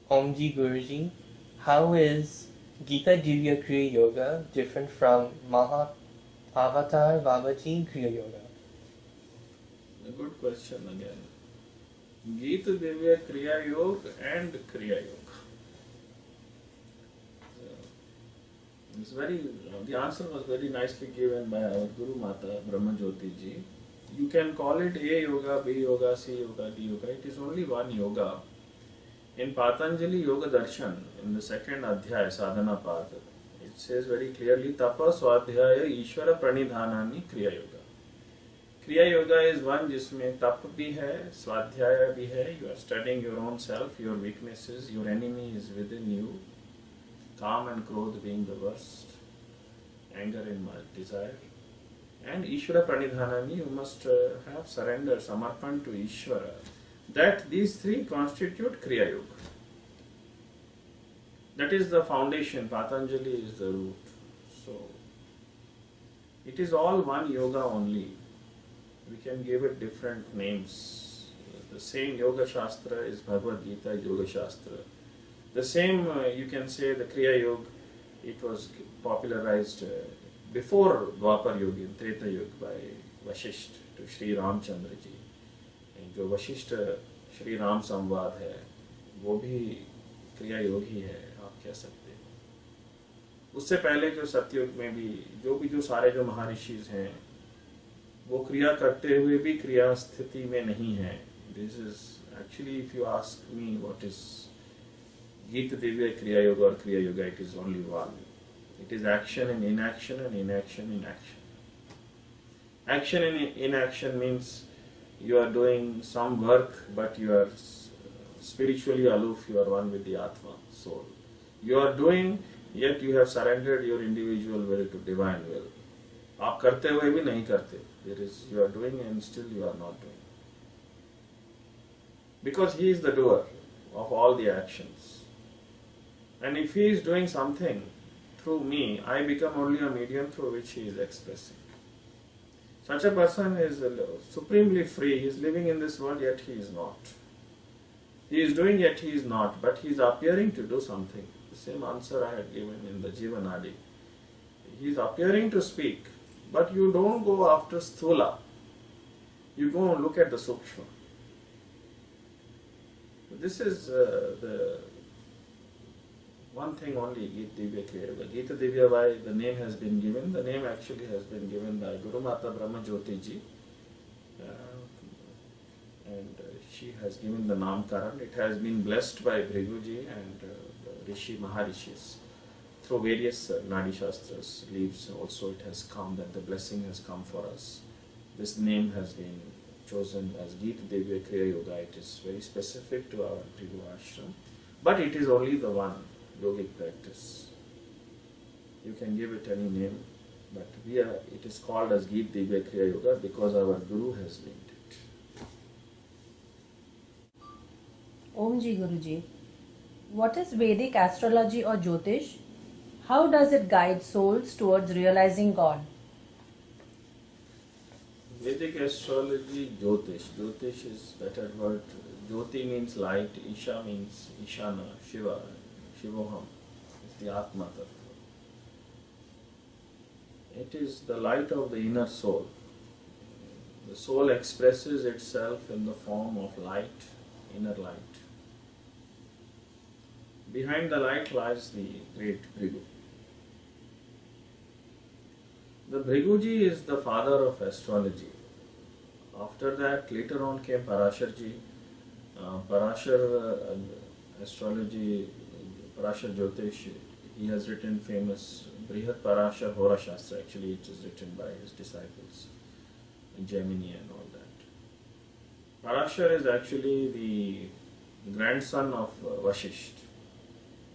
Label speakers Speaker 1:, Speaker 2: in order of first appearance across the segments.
Speaker 1: Omji Guruji, how is Gita Divya Kriya Yoga different from Mahavatar Babaji Kriya Yoga?
Speaker 2: A good question again. Geet, Divya, Kriya Yoga and Kriya Yoga. The answer was very nicely given by our Guru Mata Brahma Jyotish Ji. You can call it A Yoga, B Yoga, C Yoga, D Yoga. It is only one yoga. In Patanjali Yoga Darshan, in the second Adhyaya, Sadhana Pada, it says very clearly, Tapa Swadhyaya Ishvara Pranidhanani Kriya Yoga. Kriya Yoga is one जिसमें तप भी है, स्वाध्याय भी है. You are studying your own self, your weaknesses, your enemy is within you. Kam and Krodh being the worst, anger and desire. And Ishvara Pranidhanani, you must have surrender, samarpan to Ishvara. That these three constitute Kriya Yoga. That is the foundation. Patanjali is the root. So, it is all one yoga only. We can give it different names. The same Yoga Shastra is Bhagavad Gita Yoga Shastra. The same, you can say, the Kriya Yoga, it was popularized before Dwapar Yuga, in Treta Yuga, by Vashisht to Shri Ramchandra Ji. जो वशिष्ठ श्री राम संवाद है वो भी क्रिया योग ही है, आप कह सकते हैं. उससे पहले जो सतयुग में भी जो सारे जो महर्षिज हैं वो क्रिया करते हुए भी क्रिया स्थिति में नहीं है. This is actually, if you ask me what is गीत दिव्य क्रिया योग और क्रिया yoga, it is only one. It is action in inaction and inaction in action. Action in inaction means you are doing some work, but you are spiritually aloof, you are one with the Atma, soul. You are doing, yet you have surrendered your individual will to divine will. आप करते हुए भी नहीं करते. There is, you are doing and still you are not doing. Because he is the doer of all the actions. And if he is doing something through me, I become only a medium through which he is expressing. Such a person is supremely free. He is living in this world, yet he is not. He is doing, yet he is not. But he is appearing to do something. The same answer I had given in the Jivanadi. He is appearing to speak, but you don't go after sthula. You go and look at the sukshma. This is the one thing only, Geet Divya Kriya Yoga. Gita Divya, why the name has been given? The name actually has been given by Guru Mata Brahma Jyotish Ji. And she has given the Namkaran. It has been blessed by Bhrigu Ji and the Rishi Maharishis. Through various Nadi Shastras, leaves also it has come, that the blessing has come for us. This name has been chosen as Geet Divya Kriya Yoga. It is very specific to our Bhrigu ashram. But it is only the one yogic practice. You can give it any name, but it is called as Geet Divya Kriya Yoga because our Guru has named it.
Speaker 3: Om Ji Guruji, what is Vedic Astrology or Jyotish? How does it guide souls towards realizing God?
Speaker 2: Vedic Astrology, Jyotish. Jyotish is better word. Jyoti means light, Isha means Ishana, Shiva, Shivoham, is the Atma Tattva. It is the light of the inner soul. The soul expresses itself in the form of light, inner light. Behind the light lies the great Bhrigu. The Bhriguji is the father of astrology. After that, later on came Parasharji. Parashar astrology, Parashar Jyotish, he has written famous Brihat Parashar Hora Shastra. Actually, it is written by his disciples, Gemini and all that. Parashar is actually the grandson of Vashisht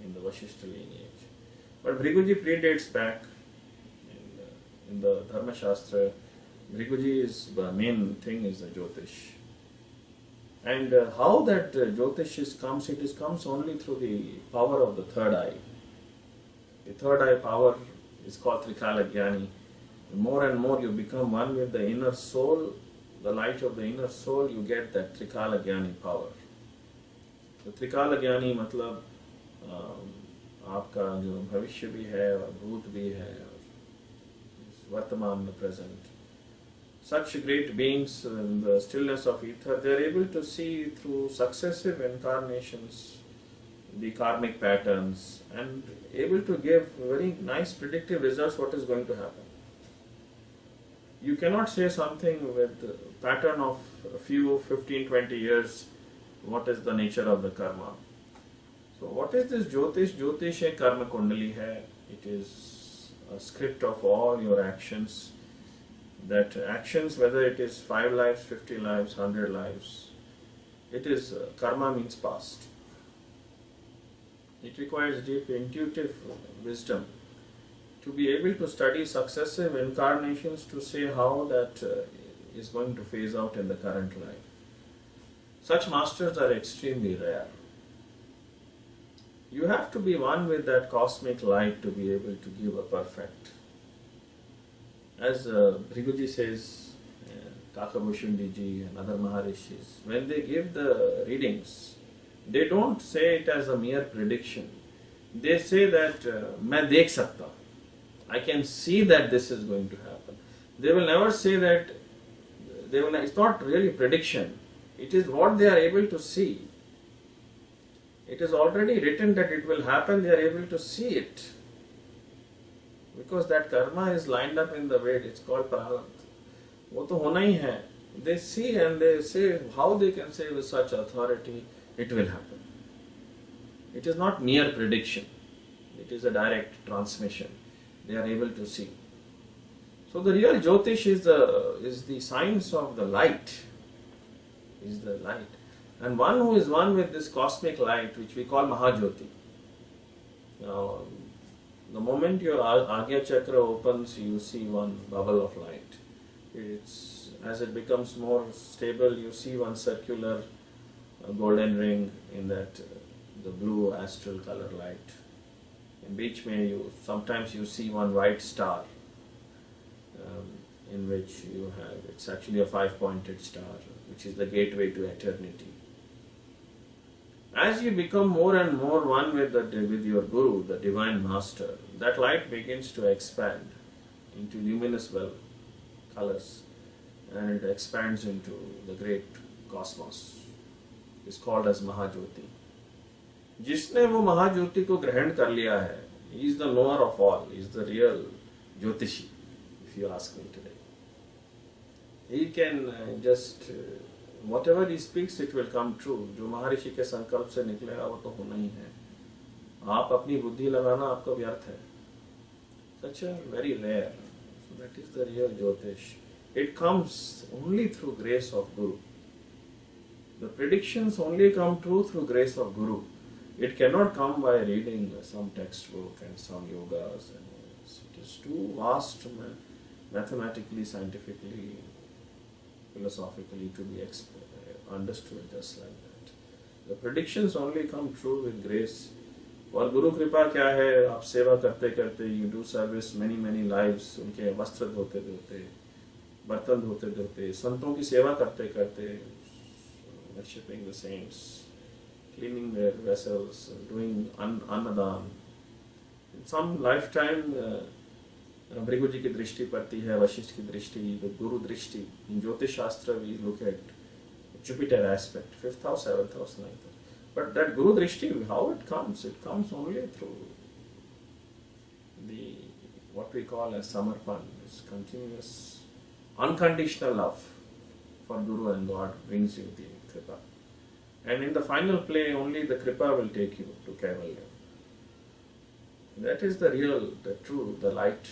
Speaker 2: in the Vashisht lineage. But Bhriguji predates back in the Dharma Shastra. Bhriguji is the main thing is the Jyotish. And how that Jyotish comes, it comes only through the power of the third eye. The third eye power is called Trikala Jnani. More and more you become one with the inner soul, the light of the inner soul, you get that Trikala Jnani power. तो त्रिकाल ज्ञानी मतलब आपका जो भविष्य भी है और भूत भी है और वर्तमान में present. Such great beings in the stillness of ether, they are able to see through successive incarnations the karmic patterns and able to give very nice predictive results what is going to happen. You cannot say something with pattern of a few 15, 20 years what is the nature of the karma. So what is this Jyotish? Jyotish a karma kundali hai. It is a script of all your actions. That actions, whether it is 5 lives, 50 lives, 100 lives, it is karma means past. It requires deep intuitive wisdom to be able to study successive incarnations to say how that is going to phase out in the current life. Such masters are extremely rare. You have to be one with that cosmic light to be able to give a perfect. As Bhrigu ji says, Kakabhushundi ji and other Maharishis, when they give the readings, they don't say it as a mere prediction. They say that, "Main dekh sakta hu." I can see that this is going to happen. They will never say that, it's not really prediction. It is what they are able to see. It is already written that it will happen, they are able to see it. Because that karma is lined up in the Veda, it's called prarabdha. वो तो होना ही है. They see and they say how they can say with such authority, it will happen. It is not mere prediction. It is a direct transmission. They are able to see. So the real Jyotish is the science of the light. Is the light. And one who is one with this cosmic light, which we call Mahajyoti. Now, the moment your Agya Chakra opens, you see one bubble of light. As it becomes more stable, you see one circular golden ring in that the blue astral color light. In beach mein, sometimes you see one white star, in which you have, it's actually a 5-pointed star, which is the gateway to eternity. As you become more and more one with your Guru, the Divine Master, that light begins to expand into luminous colors, and it expands into the great cosmos. It's called as Mahajyoti. जिसने वो महाज्योति को ग्रहण कर लिया है, he is the knower of all, he is the real Jyotishi, if you ask me today. He can whatever he speaks, it will come true. जो महर्षि के संकल्प से निकलेगा वो तो होना ही है. आप अपनी बुद्धि लगाना आपका व्यर्थ है. Such a very rare. So that is the real Jyotish. It comes only through grace of Guru. The predictions only come true through grace of Guru. It cannot come by reading some textbook and some yogas. It is too vast mathematically, scientifically, philosophically to be understood just like that. The predictions only come true with grace. और गुरु कृपा क्या है, आप सेवा करते करते, you do service many lives, उनके वस्त्र धोते धोते, बर्तन धोते धोते, संतों की सेवा करते करते, worshipping the saints, cleaning their vessels, doing annadan. In some lifetime, Bhrigu ji की दृष्टि पड़ती है, वशिष्ठ की दृष्टि, the Guru दृष्टि. In Jyotish Shastra we look at Jupiter aspect, 5th house, 7th house, 9th house. But that Guru Drishti, how it comes only through what we call as Samarpan, this continuous, unconditional love for Guru and God brings you the Kripa. And in the final play, only the Kripa will take you to Kaivalya. That is the real, the true, the light,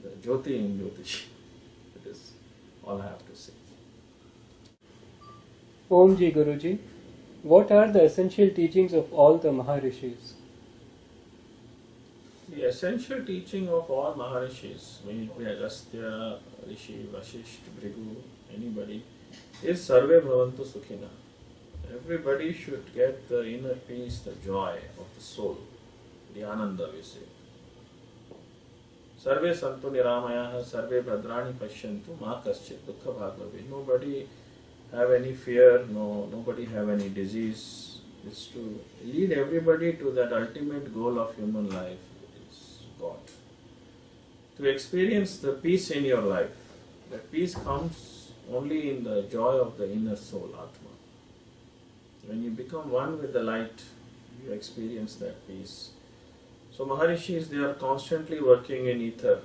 Speaker 2: the Jyoti in Jyotish. That is all I have to say.
Speaker 4: Om Ji Guruji, what are the essential teachings of all the Maharishis?
Speaker 2: The essential teaching of all Maharishis, may it be Agastya, Rishi, Vasishtha, Bhrigu, anybody, is Sarve Bhavantu Sukhina. Everybody should get the inner peace, the joy of the soul, the Ananda we say. Sarve Santu Niramayaha, Sarve Bhadrani Pashyantu, Ma Kaschit Dukkha Bhagavavi. Nobody have any fear, nobody have any disease. It's to lead everybody to that ultimate goal of human life, is God. To experience the peace in your life. That peace comes only in the joy of the inner soul, Atma. When you become one with the light, you experience that peace. So Maharishis, they are constantly working in ether,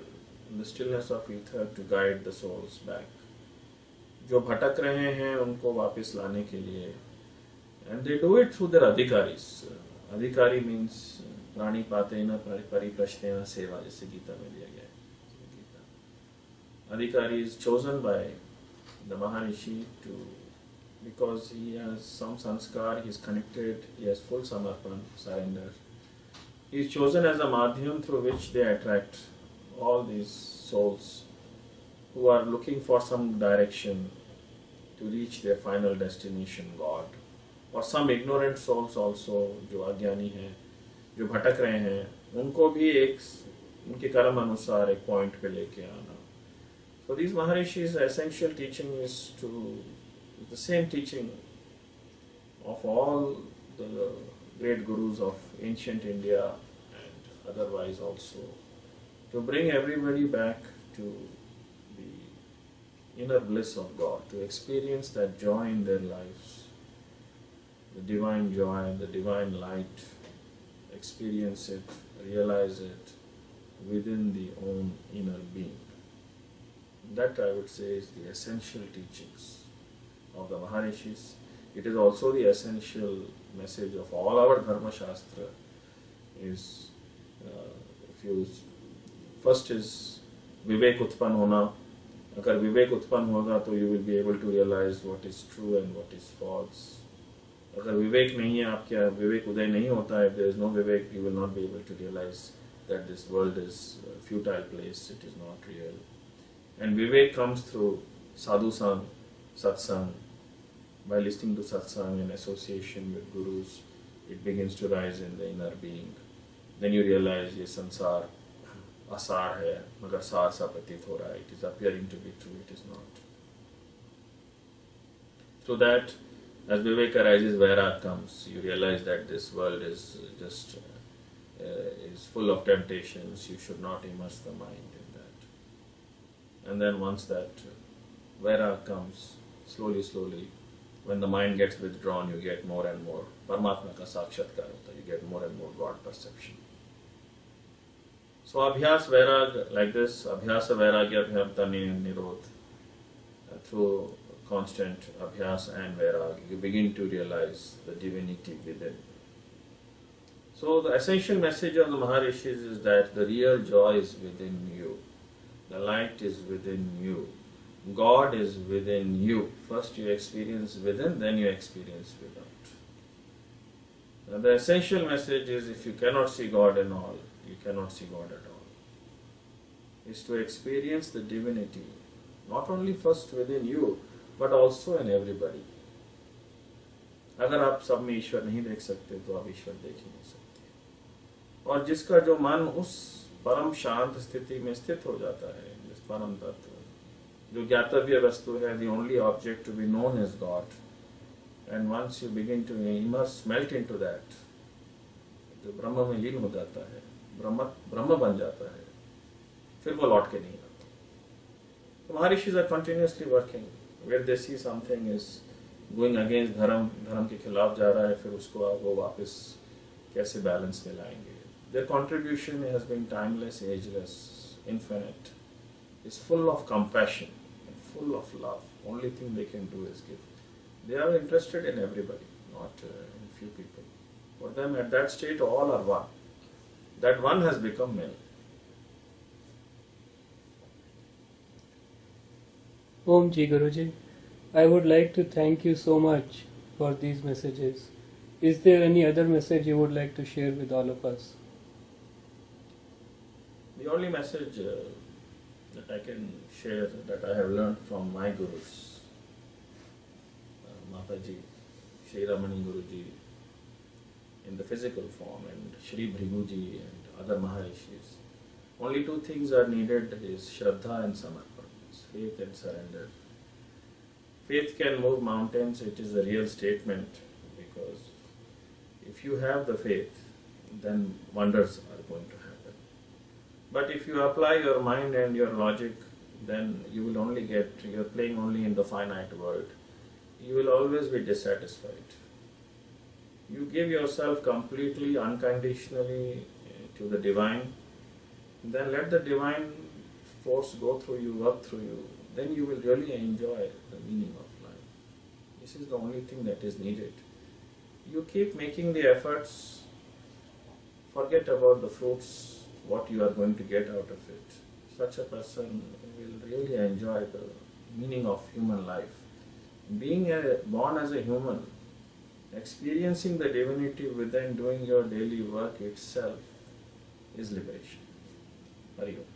Speaker 2: in the stillness of ether, to guide the souls back. जो भटक रहे हैं उनको वापस लाने के लिए, and they do it through their adhikaris. Adhikari means प्राणी पातेन परिप्रश्नेन सेवा, जैसे गीता में दिया गया है. Adhikari is chosen by the Maharishi because he has some sanskar, he is connected, he has full samarpan, surrender. He is chosen as a madhyam through which they attract all these souls who are looking for some direction to reach their final destination, God. और some ignorant souls also, जो अज्ञानी हैं, जो भटक रहे हैं, उनको भी एक उनके कर्म अनुसार एक पॉइंट पे लेके आना. So these Maharishis, the essential teaching is the same teaching of all the great gurus of ancient India and otherwise also, to bring everybody back to the inner bliss of God, to experience that joy in their lives, the divine joy, the divine light, experience it, realize it within the own inner being. That, I would say, is the essential teachings of the Maharishis. It is also the essential message of all our Dharma Shastra. First is Vivek Utpan Hona. अगर विवेक उत्पन्न होगा तो you will be able to realize what is true and what is false. अगर विवेक नहीं है, आपके विवेक उदय नहीं होता है, if there is no Vivek, you will not be able to realize that this world is a futile place, it is not real. And Vivek comes through sadhu sang, satsang. By listening to satsang in association with gurus, it begins to rise in the inner being. Then you realize ये संसार आसार है, मगर सार सा प्रतीत हो रहा है. It is appearing to be true, it is not. Through that, as Vivek arises, Vairag comes. You realize that this world is just is full of temptations. You should not immerse the mind in that. And then once that Vairag comes, slowly, when the mind gets withdrawn, you get more and more Paramatma ka sakshatkar hota, you get more and more God perception. So Abhyas Vairag, like this, Abhyasa Vairagya Abhyamta Nirodh, through constant Abhyas and Vairag, you begin to realize the divinity within. So the essential message of the Maharishis is that the real joy is within you. The light is within you. God is within you. First you experience within, then you experience without. And the essential message is, if you cannot see God in all, you cannot see God at all. Is to experience the divinity, not only first within you, but also in everybody. अगर आप सब में ईश्वर नहीं देख सकते तो आप ईश्वर देख ही नहीं सकते. और जिसका जो मन उस परम शांत स्थिति में स्थित हो जाता है, जिस परम तत्व, जो ज्ञातव्य वस्तु है, the only object to be known is God. And once you begin to immerse, melt into that, जो ब्रह्म में लीन हो जाता है, ब्रह्म बन जाता है, फिर वो लौट के नहीं आता. So Maharishis are continuously working. Where they see something is going against धर्म के खिलाफ जा रहा है, फिर उसको वो वापस कैसे बैलेंस में लाएंगे. Their contribution has been timeless, ageless, infinite. It's full of compassion and full of love. Only thing they can do is give. They are interested in everybody, not in few people. For them at that state all are one. That one has become many.
Speaker 4: Om Ji Guruji, I would like to thank you so much for these messages. Is there any other message you would like to share with all of us?
Speaker 2: The only message that I can share that I have learned from my gurus, Babaji, Shri Guruji in the physical form, and Shri Bhrigu and other Maharishis. Only two things are needed is Shraddha and Samarpan, faith and surrender. Faith can move mountains, it is a real statement, because if you have the faith, then wonders are going to happen. But if you apply your mind and your logic, then you will only you're playing only in the finite world. You will always be dissatisfied. You give yourself completely, unconditionally to the divine, then let the divine force go through you, work through you. Then you will really enjoy the meaning of life. This is the only thing that is needed. You keep making the efforts, forget about the fruits, what you are going to get out of it. Such a person will really enjoy the meaning of human life. Being born as a human, experiencing the divinity within, doing your daily work itself is liberation. Hari Om.